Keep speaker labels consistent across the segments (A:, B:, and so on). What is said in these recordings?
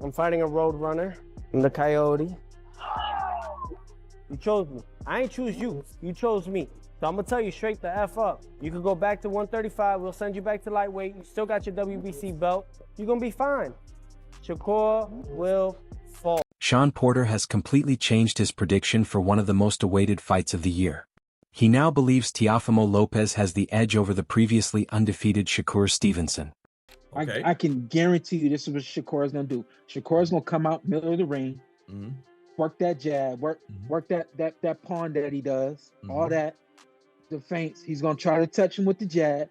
A: I'm fighting a road runner. I'm the Coyote. You chose me. I ain't choose you. You chose me. So I'm gonna tell you straight the F up. You can go back to 135. We'll send you back to lightweight. You still got your WBC belt. You're gonna be fine. Shakur will fall.
B: Shawn Porter has completely changed his prediction for one of the most awaited fights of the year. He now believes Teofimo Lopez has the edge over the previously undefeated Shakur Stevenson.
C: Okay. I can guarantee you this is what Shakur is going to do. Shakur is going to come out middle of the ring, work that jab, work that pawn that he does, all that, the feints. He's going to try to touch him with the jab,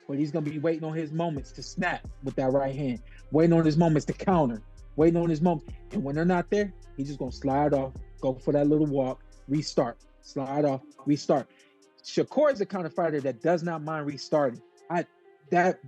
C: but he's going to be waiting on his moments to snap with that right hand, waiting on his moments to counter, waiting on his moment. And when they're not there, he's just going to slide off, go for that little walk, restart, slide off, restart. Shakur is the kind of fighter that does not mind restarting. That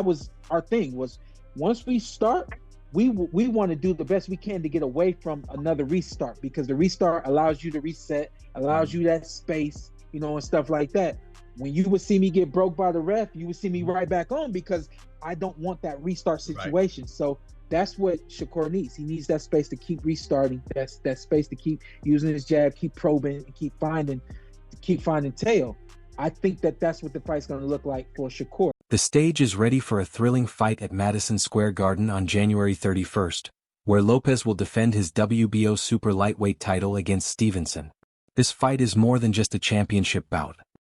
C: was our thing, was once we start, we want to do the best we can to get away from another restart, because the restart allows you to reset, allows you that space, and stuff like that. When you would see me get broke by the ref, you would see me right back on, because I don't want that restart situation. Right. So that's what Shakur needs. He needs that space to keep restarting, that space to keep using his jab, keep probing, and keep finding tail. I think that's what the fight's going to look like for Shakur.
B: The stage is ready for a thrilling fight at Madison Square Garden on January 31st, where Lopez will defend his WBO super lightweight title against Stevenson. This fight is more than just a championship bout.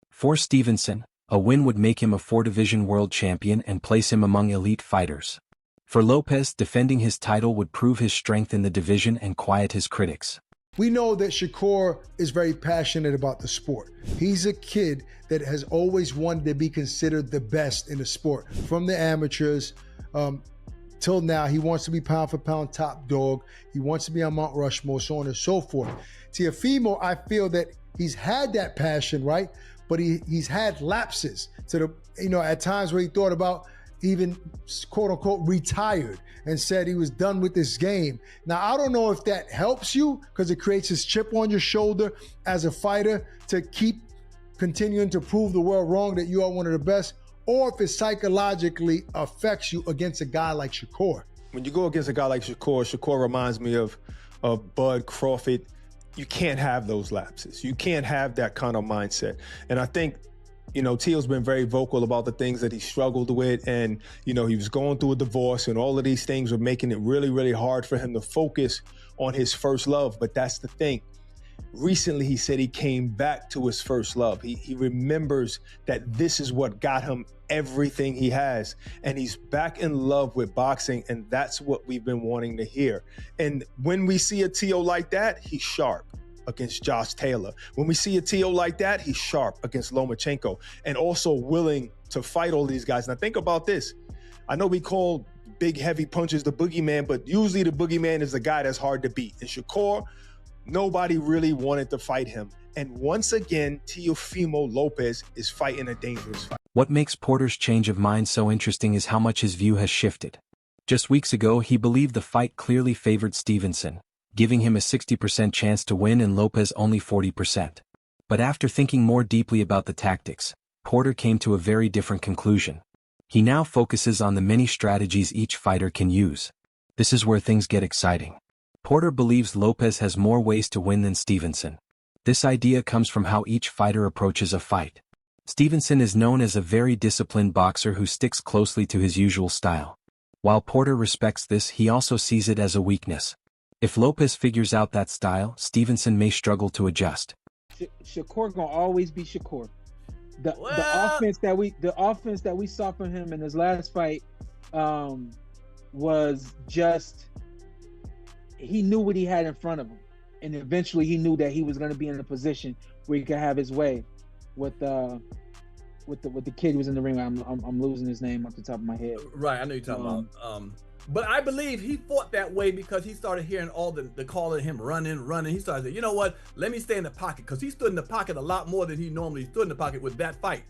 B: For Stevenson, a win would make him a 4-division world champion and place him among elite fighters. For Lopez, defending his title would prove his strength in the division and quiet his critics.
D: We know that Shakur is very passionate about the sport. He's a kid that has always wanted to be considered the best in the sport. From the amateurs till now, he wants to be pound for pound top dog. He wants to be on Mount Rushmore, so on and so forth. Teofimo, I feel that he's had that passion, right? But he's had lapses to the, at times where he thought about even quote unquote retired and said he was done with this game. Now, I don't know if that helps you because it creates this chip on your shoulder as a fighter to keep continuing to prove the world wrong that you are one of the best, or if it psychologically affects you against a guy like Shakur.
E: When you go against a guy like Shakur reminds me of Bud Crawford. You can't have those lapses. You can't have that kind of mindset. And I think Teo's been very vocal about the things that he struggled with, and, he was going through a divorce, and all of these things were making it really, really hard for him to focus on his first love. But that's the thing. Recently, he said he came back to his first love. He remembers that this is what got him everything he has, and he's back in love with boxing, and that's what we've been wanting to hear. And when we see a Teo like that, he's sharp against Josh Taylor. When we see a Teo like that, he's sharp against Lomachenko, and also willing to fight all these guys. Now think about this. I know we call big, heavy punches the boogeyman, but usually the boogeyman is the guy that's hard to beat. And Shakur, nobody really wanted to fight him. And once again, Teofimo Lopez is fighting a dangerous fight.
B: What makes Porter's change of mind so interesting is how much his view has shifted. Just weeks ago, he believed the fight clearly favored Stevenson, giving him a 60% chance to win and Lopez only 40%. But after thinking more deeply about the tactics, Porter came to a very different conclusion. He now focuses on the many strategies each fighter can use. This is where things get exciting. Porter believes Lopez has more ways to win than Stevenson. This idea comes from how each fighter approaches a fight. Stevenson is known as a very disciplined boxer who sticks closely to his usual style. While Porter respects this, he also sees it as a weakness. If Lopez figures out that style, Stevenson may struggle to adjust.
C: Shakur gonna always be Shakur. The offense that we saw from him in his last fight was just, he knew what he had in front of him, and eventually he knew that he was going to be in a position where he could have his way with the kid who was in the ring. I'm losing his name off the top of my head.
F: Right, I know you're talking about. But I believe he fought that way because he started hearing all the call of him running. He started saying, you know what, let me stay in the pocket, because he stood in the pocket a lot more than he normally stood in the pocket with that fight.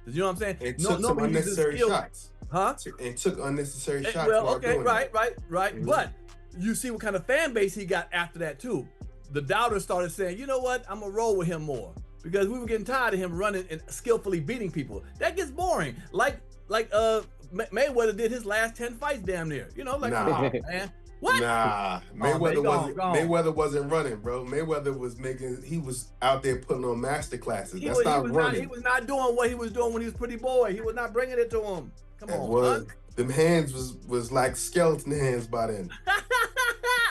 F: You know what I'm saying?
G: It took some unnecessary shots.
F: Huh?
G: It took unnecessary shots.
F: Well, okay, right.
G: Mm-hmm.
F: But you see what kind of fan base he got after that too. The doubters started saying, you know what, I'm gonna roll with him more, because we were getting tired of him running and skillfully beating people. That gets boring. Like Mayweather did his last 10 fights damn near. Man, What?
G: Nah, Mayweather wasn't running, bro. Mayweather was out there putting on master classes. He was
F: not doing what he was doing when he was pretty boy. He was not bringing it to him. Come on, son.
G: Them hands was like skeleton hands by then.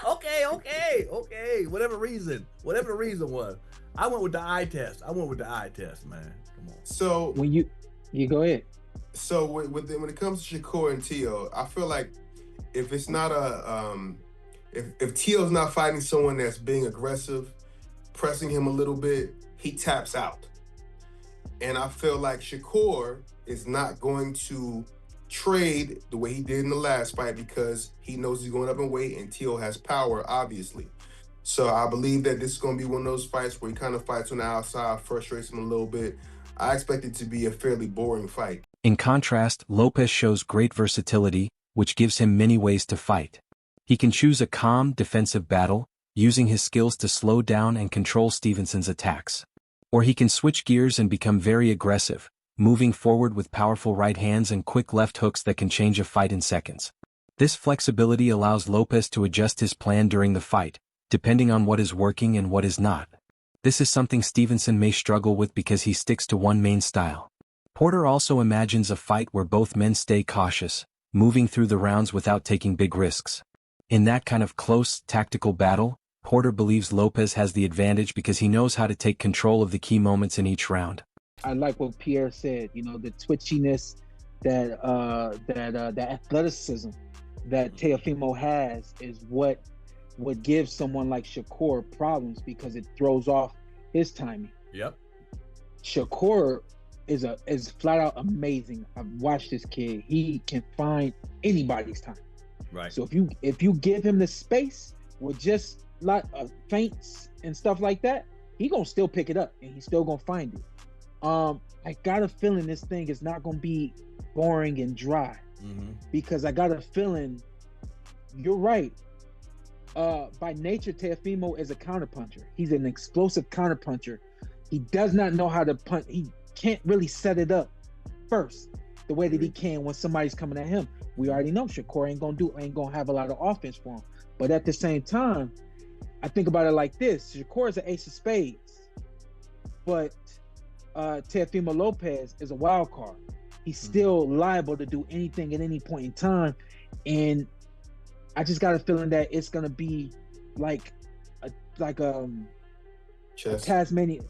F: Okay. Whatever the reason was. I went with the eye test, man. Come on.
G: So
C: when you go ahead.
G: So when it comes to Shakur and Teo, I feel like if it's not if Teo's not fighting someone that's being aggressive, pressing him a little bit, he taps out. And I feel like Shakur is not going to trade the way he did in the last fight because he knows he's going up in weight and Teo has power, obviously. So I believe that this is going to be one of those fights where he kind of fights on the outside, frustrates him a little bit. I expect it to be a fairly boring fight.
B: In contrast, Lopez shows great versatility, which gives him many ways to fight. He can choose a calm, defensive battle, using his skills to slow down and control Stevenson's attacks. Or he can switch gears and become very aggressive, moving forward with powerful right hands and quick left hooks that can change a fight in seconds. This flexibility allows Lopez to adjust his plan during the fight, depending on what is working and what is not. This is something Stevenson may struggle with because he sticks to one main style. Porter also imagines a fight where both men stay cautious, moving through the rounds without taking big risks. In that kind of close, tactical battle, Porter believes Lopez has the advantage because he knows how to take control of the key moments in each round.
C: I like what Pierre said, the twitchiness, that athleticism that Teofimo has is what gives someone like Shakur problems because it throws off his timing.
F: Yep.
C: Shakur is flat out amazing. I've watched this kid. He can find anybody's time.
F: Right.
C: So if you give him the space with just lot of feints and stuff like that, he gonna still pick it up and he's still gonna find it. I got a feeling this thing is not gonna be boring and dry because I got a feeling you're right. By nature, Teofimo is a counterpuncher. He's an explosive counterpuncher. He does not know how to punch. He can't really set it up first the way that he can when somebody's coming at him. We already know Shakur ain't gonna have a lot of offense for him. But at the same time, I think about it like this: Shakur is an ace of spades, but Teofimo Lopez is a wild card. He's still liable to do anything at any point in time, and I just got a feeling that it's gonna be like a Tasmanian,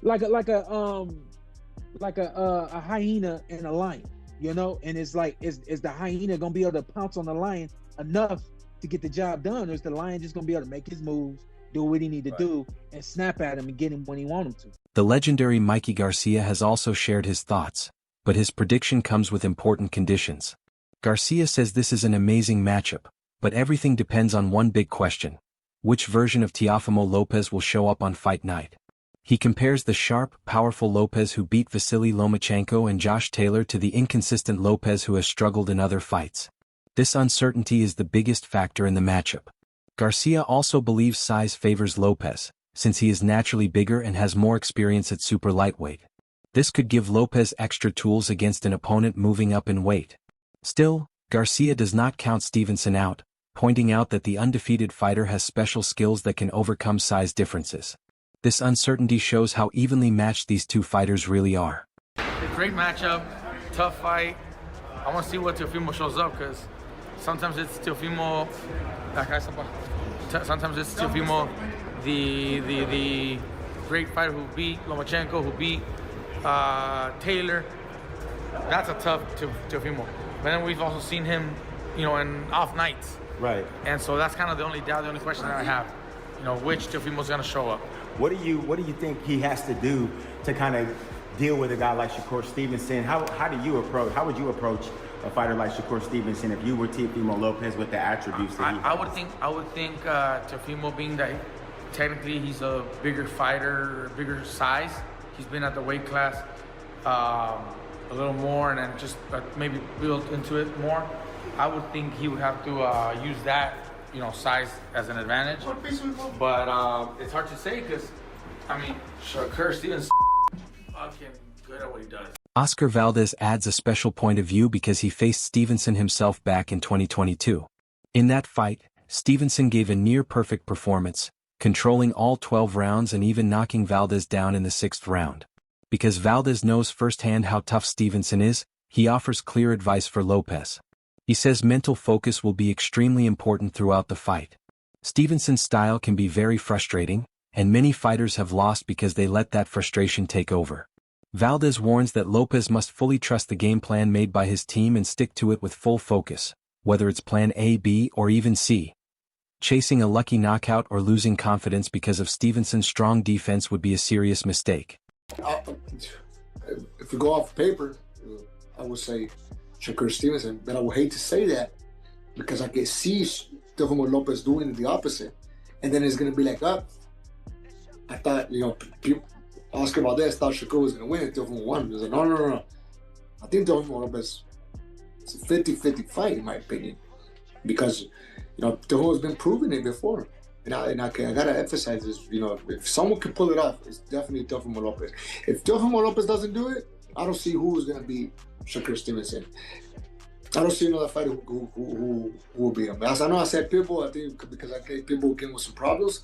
C: like a hyena and a lion, and it's like is the hyena gonna be able to pounce on the lion enough to get the job done, or is the lion just gonna be able to make his moves, do what he need to do, and snap at him and get him when he want him to?
B: The legendary Mikey Garcia has also shared his thoughts, but his prediction comes with important conditions. Garcia says this is an amazing matchup, but everything depends on one big question: which version of Teofimo Lopez will show up on fight night? He compares the sharp, powerful Lopez who beat Vasily Lomachenko and Josh Taylor to the inconsistent Lopez who has struggled in other fights. This uncertainty is the biggest factor in the matchup. Garcia also believes size favors Lopez, since he is naturally bigger and has more experience at super lightweight. This could give Lopez extra tools against an opponent moving up in weight. Still, Garcia does not count Stevenson out, pointing out that the undefeated fighter has special skills that can overcome size differences. This uncertainty shows how evenly matched these two fighters really are.
H: Great matchup, tough fight. I want to see what Teofimo shows up because sometimes it's Teofimo, the great fighter who beat Lomachenko, who beat Taylor. That's a tough Teofimo. But then we've also seen him, in off nights.
I: Right.
H: And so that's kind of the only doubt, the only question that I have. Which Teofimo's going to show up.
I: What do you think he has to do to kind of deal with a guy like Shakur Stevenson? How would you approach a fighter like Shakur Stevenson if you were Teofimo Lopez with the attributes that he has?
H: I would think Teofimo, being that technically he's a bigger fighter, bigger size, he's been at the weight class a little more and then just maybe built into it more. I would think he would have to use that, size as an advantage. But it's hard to say because, Shakur Stevenson fucking good at what he does.
B: Oscar Valdez adds a special point of view because he faced Stevenson himself back in 2022. In that fight, Stevenson gave a near-perfect performance, controlling all 12 rounds and even knocking Valdez down in the 6th round. Because Valdez knows firsthand how tough Stevenson is, he offers clear advice for Lopez. He says mental focus will be extremely important throughout the fight. Stevenson's style can be very frustrating, and many fighters have lost because they let that frustration take over. Valdez warns that Lopez must fully trust the game plan made by his team and stick to it with full focus, whether it's plan A, B, or even C. Chasing a lucky knockout or losing confidence because of Stevenson's strong defense would be a serious mistake.
J: If we go off paper, I would say Shakur Stevenson, but I would hate to say that because I can see Teofimo Lopez doing the opposite. And then it's going to be like, I thought, people, Oscar Valdez thought Shakur was going to win and Teofimo won. He was like, no. I think Teofimo Lopez, it's a 50-50 fight, in my opinion, because, Teofimo's been proving it before. And I gotta emphasize this, if someone can pull it off, it's definitely Teofimo Lopez. If Teofimo Lopez doesn't do it, I don't see who's gonna beat Shakur Stevenson. I don't see another fighter who will beat him. I know I said Pitbull, I think because I gave Pitbull came with some problems,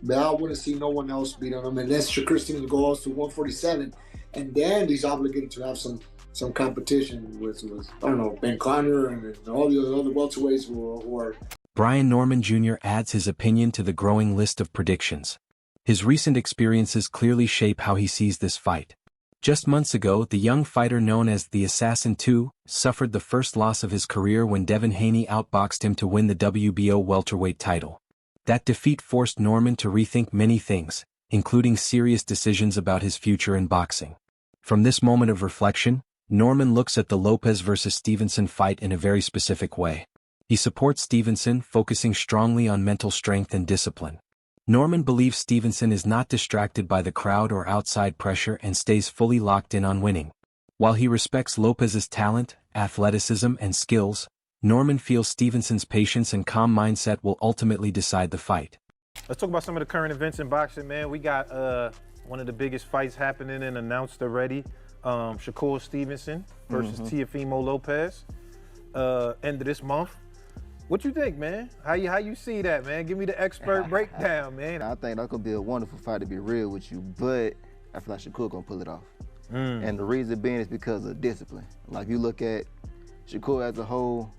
J: but I wouldn't see no one else beating him unless Shakur Stevenson goes to 147, and then he's obligated to have some competition with I don't know, Ben Conner and all the other welterweights who are.
B: Brian Norman Jr. adds his opinion to the growing list of predictions. His recent experiences clearly shape how he sees this fight. Just months ago, the young fighter known as the Assassin II suffered the first loss of his career when Devin Haney outboxed him to win the WBO welterweight title. That defeat forced Norman to rethink many things, including serious decisions about his future in boxing. From this moment of reflection, Norman looks at the Lopez vs. Stevenson fight in a very specific way. He supports Stevenson, focusing strongly on mental strength and discipline. Norman believes Stevenson is not distracted by the crowd or outside pressure and stays fully locked in on winning. While he respects Lopez's talent, athleticism, and skills, Norman feels Stevenson's patience and calm mindset will ultimately decide the fight.
K: Let's talk about some of the current events in boxing, man. We got one of the biggest fights happening and announced already. Shakur Stevenson versus Teofimo Lopez, end of this month. What you think, man? How you see that, man? Give me the expert breakdown, man.
L: I think that's gonna be a wonderful fight, to be real with you, but I feel like Shakur gonna pull it off. And the reason being is because of discipline. Like, you look at Shakur as a whole,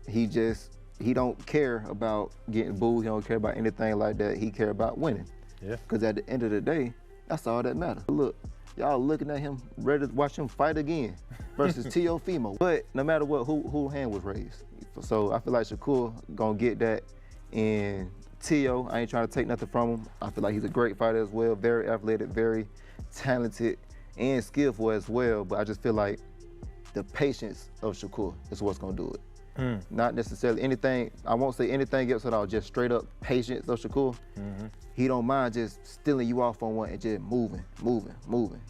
L: he don't care about getting booed. He don't care about anything like that. He care about winning. Yeah. Because at the end of the day, that's all that matters. Look, y'all looking at him, ready to watch him fight again versus Teofimo. But no matter what, who hand was raised. So I feel like Shakur gonna get that. And Teo, I ain't trying to take nothing from him. I feel like he's a great fighter as well, very athletic, very talented, and skillful as well. But I just feel like the patience of Shakur is what's gonna do it. Not necessarily anything, I won't say anything else at all, just straight up patience of Shakur. He don't mind just stealing you off on one and just moving.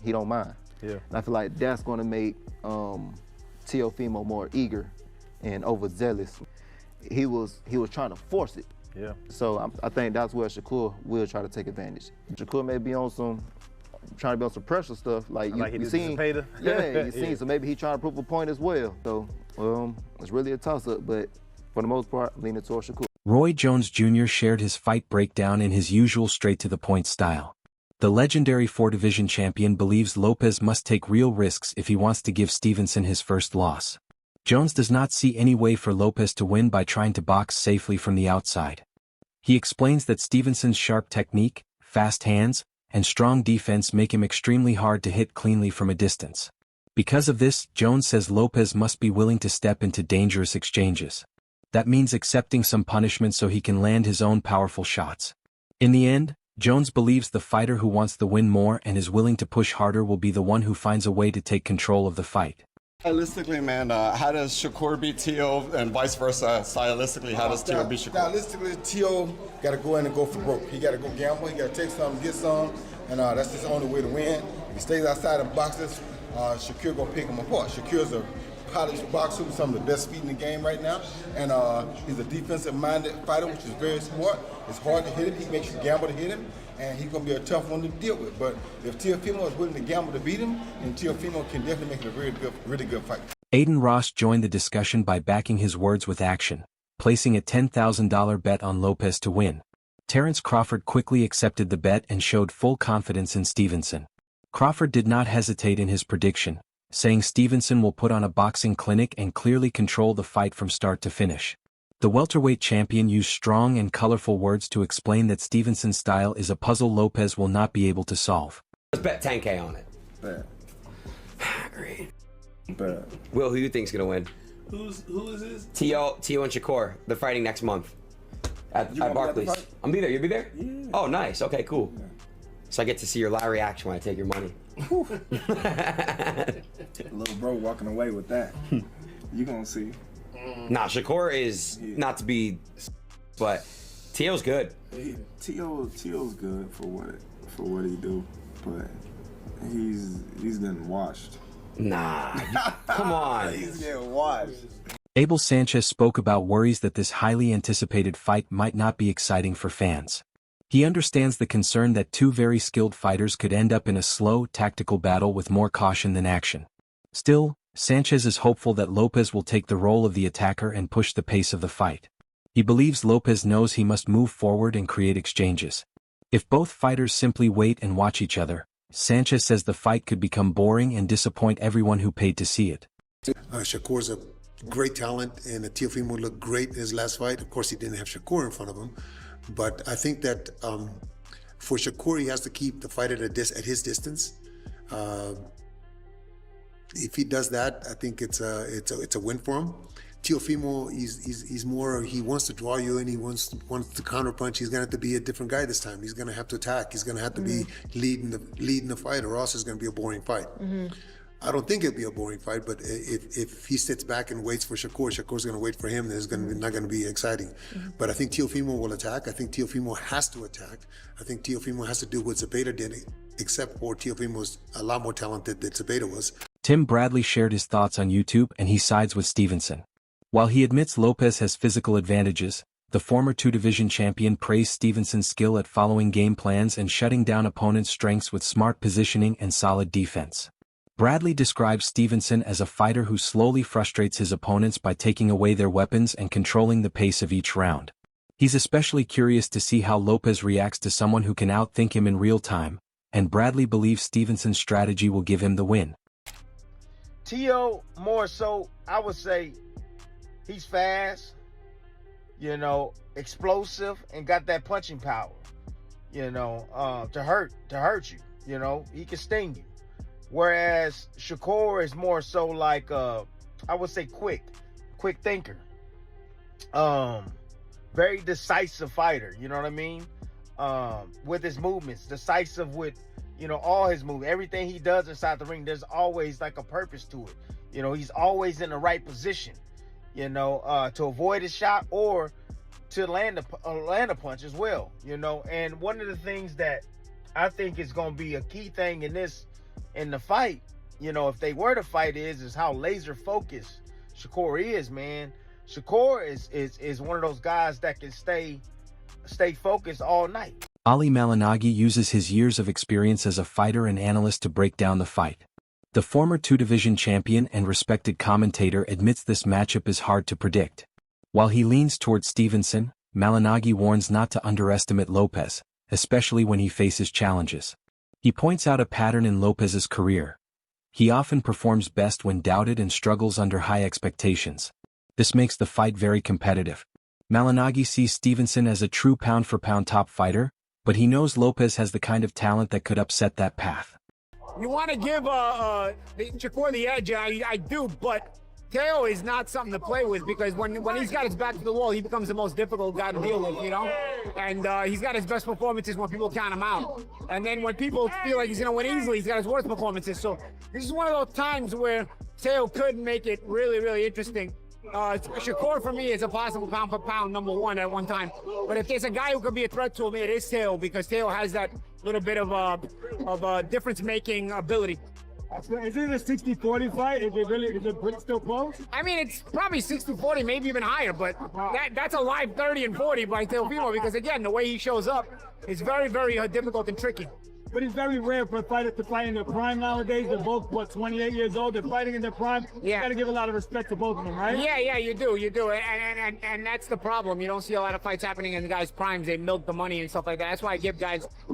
L: He don't mind. Yeah. And I feel like that's gonna make Teofimo more eager and overzealous. He was trying to force it. Yeah. So I think that's where Shakur will try to take advantage. Shakur may be on trying to be on some pressure stuff, like you seen. Yeah, you seen. So maybe he trying to prove a point as well. So it's really a toss-up, but for the most part, I'm leaning towards Shakur.
B: Roy Jones Jr. shared his fight breakdown in his usual straight-to-the-point style. The legendary 4-division champion believes Lopez must take real risks if he wants to give Stevenson his first loss. Jones does not see any way for Lopez to win by trying to box safely from the outside. He explains that Stevenson's sharp technique, fast hands, and strong defense make him extremely hard to hit cleanly from a distance. Because of this, Jones says Lopez must be willing to step into dangerous exchanges. That means accepting some punishment so he can land his own powerful shots. In the end, Jones believes the fighter who wants the win more and is willing to push harder will be the one who finds a way to take control of the fight.
M: Stylistically, man, how does Shakur beat Teo and vice versa? Stylistically, how does Teo beat Shakur?
J: Stylistically, Teo got to go in and go for broke. He got to go gamble. He got to take some, get some, and that's his only way to win. If he stays outside of boxes, Shakur gonna pick him apart. Shakur's a polished boxer with some of the best feet in the game right now, and he's a defensive-minded fighter, which is very smart. It's hard to hit him. He makes you gamble to hit him, and he's going to be a tough one to deal with. But if Teofimo is willing to gamble to beat him, then Teofimo can definitely make it a really good fight.
B: Aiden Ross joined the discussion by backing his words with action, placing a $10,000 bet on Lopez to win. Terrence Crawford quickly accepted the bet and showed full confidence in Stevenson. Crawford did not hesitate in his prediction, saying Stevenson will put on a boxing clinic and clearly control the fight from start to finish. The welterweight champion used strong and colorful words to explain that Stevenson's style is a puzzle Lopez will not be able to solve.
N: Let's bet 10K on it.
O: Bet.
N: Great.
O: Bet.
N: Will, who do you think's gonna win?
O: Who is this?
N: Tio and Shakur. They're fighting next month at Barclays. I'm be there. You'll be there?
O: Yeah.
N: Oh, nice. Okay, cool. Yeah. So I get to see your live reaction when I take your money.
O: Little bro walking away with that. You gonna see.
N: Nah, Shakur is not to be, but Tio's good.
O: Tio's good for what he do, but he's getting washed.
N: Nah, come on.
O: He's getting washed.
B: Abel Sanchez spoke about worries that this highly anticipated fight might not be exciting for fans. He understands the concern that two very skilled fighters could end up in a slow, tactical battle with more caution than action. Still, Sanchez is hopeful that Lopez will take the role of the attacker and push the pace of the fight. He believes Lopez knows he must move forward and create exchanges. If both fighters simply wait and watch each other, Sanchez says the fight could become boring and disappoint everyone who paid to see it.
P: Shakur's a great talent, and Teofimo looked great in his last fight. Of course, he didn't have Shakur in front of him. But I think that for Shakur, he has to keep the fight at his distance. If he does that, I think it's a win for him. Teofimo, he's more, he wants to draw you in, he wants to counterpunch. He's gonna have to be a different guy this time. He's gonna have to attack. He's gonna have to be leading the fight, or else it's gonna be a boring fight. I don't think it'll be a boring fight, but if he sits back and waits for Shakur's going to wait for him, then it's not going to be exciting. But I think Teofimo will attack. I think Teofimo has to attack. I think Teofimo has to do what Zepeda did, except for Teofimo's a lot more talented than Zepeda was.
B: Tim Bradley shared his thoughts on YouTube, and he sides with Stevenson. While he admits Lopez has physical advantages, the former two-division champion praised Stevenson's skill at following game plans and shutting down opponents' strengths with smart positioning and solid defense. Bradley describes Stevenson as a fighter who slowly frustrates his opponents by taking away their weapons and controlling the pace of each round. He's especially curious to see how Lopez reacts to someone who can outthink him in real time, and Bradley believes Stevenson's strategy will give him the win.
Q: Tio, more so, I would say he's fast, explosive, and got that punching power, to hurt you, he can sting you. Whereas Shakur is more so like, I would say quick thinker. Very decisive fighter, you know what I mean? With his movements, decisive with, all his movements. Everything he does inside the ring, there's always like a purpose to it. He's always in the right position, to avoid a shot or to land a punch as well, And one of the things that I think is going to be a key thing in the fight, if they were to fight, is how laser focused Shakur is, man. Shakur is one of those guys that can stay focused all night.
B: Ali Malignaggi uses his years of experience as a fighter and analyst to break down the fight. The former two-division champion and respected commentator admits this matchup is hard to predict. While he leans towards Stevenson, Malignaggi warns not to underestimate Lopez, especially when he faces challenges. He points out a pattern in Lopez's career. He often performs best when doubted and struggles under high expectations. This makes the fight very competitive. Malignaggi sees Stevenson as a true pound-for-pound top fighter, but he knows Lopez has the kind of talent that could upset that path.
R: You want to give Shakur the edge, I do, but Teo is not something to play with, because when he's got his back to the wall, he becomes the most difficult guy to deal with, And he's got his best performances when people count him out. And then when people feel like he's going to win easily, he's got his worst performances. So this is one of those times where Teo could make it really, really interesting. Shakur, for me, is a possible pound-for-pound #1 at one time. But if there's a guy who could be a threat to him, it is Teo, because Teo has that little bit of difference-making ability.
S: Is it a 60-40 fight? Is it still close?
R: I mean, it's probably 60-40, maybe even higher, but that's a live 30 and 40 by Teofimo, because again, the way he shows up is very, very difficult and tricky.
S: but it's very rare for a fighter to fight in their prime nowadays. They're both, 28 years old. They're fighting in their prime.
R: Yeah.
S: You got to give a lot of respect to both of them, right?
R: Yeah, you do. And that's the problem. You don't see a lot of fights happening in the guys' primes. They milk the money and stuff like that. That's why I give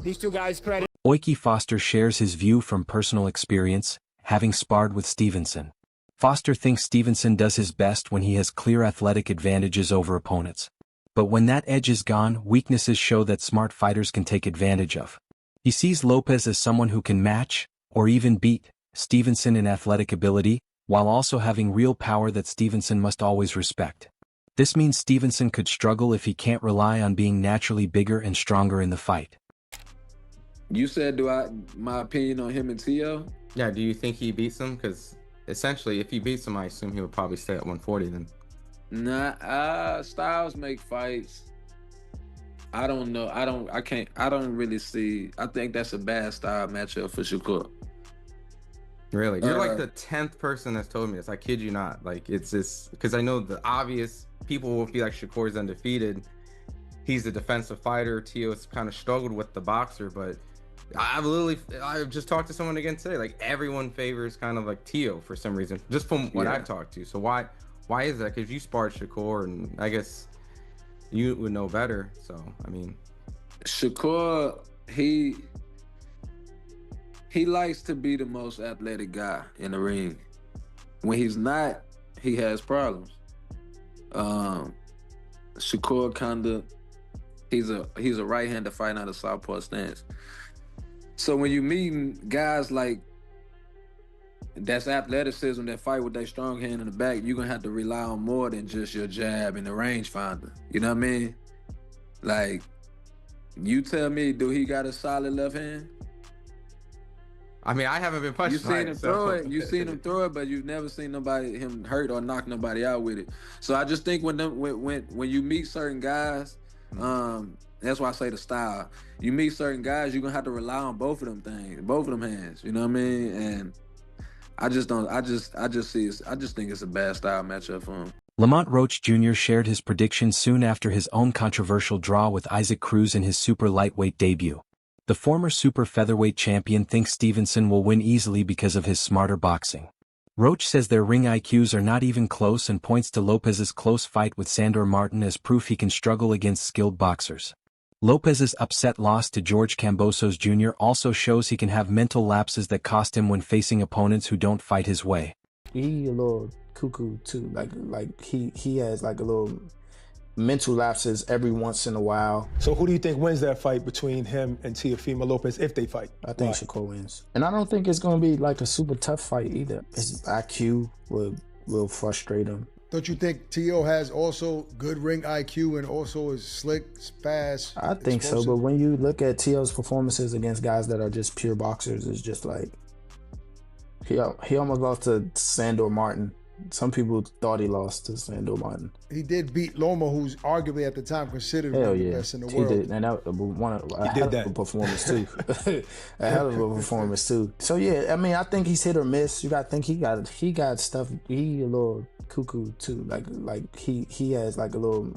R: these two guys credit.
B: Oiki Foster shares his view from personal experience, having sparred with Stevenson. Foster thinks Stevenson does his best when he has clear athletic advantages over opponents. But when that edge is gone, weaknesses show that smart fighters can take advantage of. He sees Lopez as someone who can match, or even beat, Stevenson in athletic ability, while also having real power that Stevenson must always respect. This means Stevenson could struggle if he can't rely on being naturally bigger and stronger in the fight.
T: You said, my opinion on him and Tio?
U: Yeah, do you think he beats him? Because essentially, if he beats him, I assume he would probably stay at 140 then.
T: Nah, styles make fights. I don't know. I don't really see. I think that's a bad style matchup for Shakur.
U: Really? You're like the 10th person that's told me this. I kid you not. Like, it's just because I know the obvious people will be like, Shakur's undefeated. He's a defensive fighter. Tio's kind of struggled with the boxer, but I've just talked to someone again today. Like, everyone favors kind of like Tio for some reason, just from what I've talked to. So why is that? Because you sparred Shakur, and I guess you would know better. So I mean,
T: Shakur, he likes to be the most athletic guy in the ring. When he's not, he has problems. Shakur kinda, he's a right-hander fighting out of southpaw stance. So when you meet guys like that's athleticism that fight with their strong hand in the back, you're gonna have to rely on more than just your jab and the rangefinder. You know what I mean? Like, you tell me, do he got a solid left hand?
U: I mean, I haven't been punched.
T: You seen him throw it. You seen him throw it, but you've never seen him hurt or knock nobody out with it. So I just think when you meet certain guys, that's why I say the style. You meet certain guys, you're gonna have to rely on both of them things, both of them hands. You know what I mean? And I just think it's a bad style matchup for him.
B: Lamont Roach Jr. shared his prediction soon after his own controversial draw with Isaac Cruz in his super lightweight debut. The former super featherweight champion thinks Stevenson will win easily because of his smarter boxing. Roach says their ring IQs are not even close and points to Lopez's close fight with Sandor Martin as proof he can struggle against skilled boxers. Lopez's upset loss to George Kambosos Jr. also shows he can have mental lapses that cost him when facing opponents who don't fight his way.
V: He a little cuckoo too, like he has like a little mental lapses every once in a while.
E: So who do you think wins that fight between him and Teofimo Lopez if they fight?
V: I think Shakur wins. And I don't think it's going to be like a super tough fight either. His IQ will frustrate him.
D: Don't you think Tio has also good ring IQ and also is slick, fast?
V: I think so, but when you look at Tio's performances against guys that are just pure boxers, it's just like he almost lost to Sandor Martin. Some people thought he lost to Sandor Martin.
D: He did beat Loma, who's arguably at the time considered one of the best in the world.
V: He did, and that was a hell of a performance too. A hell of a performance too. So yeah, I mean, I think he's hit or miss. You got to think he got stuff. He a little cuckoo too. Like he has like a little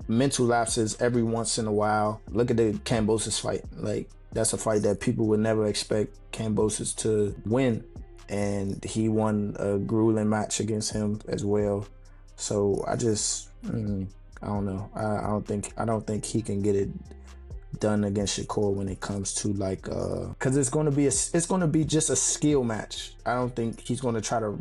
V: mental lapses every once in a while. Look at the Kambosos fight. Like, that's a fight that people would never expect Kambosos to win. And he won a grueling match against him as well. So I just, I don't know. I don't think he can get it done against Shakur when it comes to like, cause it's going to be just a skill match. I don't think he's going to try to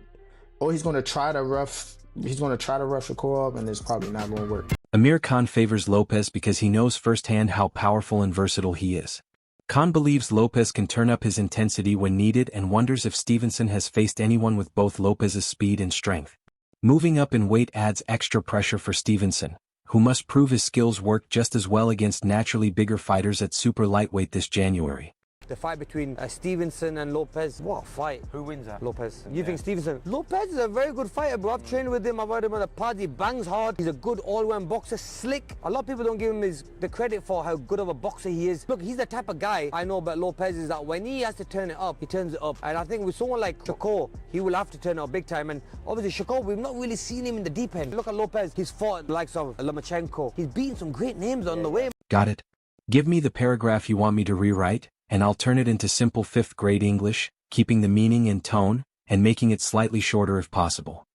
V: rough Shakur up, and it's probably not going to work.
B: Amir Khan favors Lopez because he knows firsthand how powerful and versatile he is. Khan believes Lopez can turn up his intensity when needed and wonders if Stevenson has faced anyone with both Lopez's speed and strength. Moving up in weight adds extra pressure for Stevenson, who must prove his skills work just as well against naturally bigger fighters at super lightweight this January.
W: The fight between Stevenson and Lopez, what a fight. Who wins that? Lopez. You think Stevenson? Lopez is a very good fighter, bro. I've trained with him, I've heard him on the pod. He bangs hard. He's a good all-round boxer, slick. A lot of people don't give him the credit for how good of a boxer he is. Look, he's the type of guy I know about Lopez is that when he has to turn it up, he turns it up. And I think with someone like Shakur, he will have to turn it up big time. And obviously Shakur, we've not really seen him in the deep end. Look at Lopez. He's fought the likes of Lomachenko. He's beaten some great names on the way.
B: Got it? Give me the paragraph you want me to rewrite, and I'll turn it into simple 5th grade English, keeping the meaning and tone, and making it slightly shorter if possible.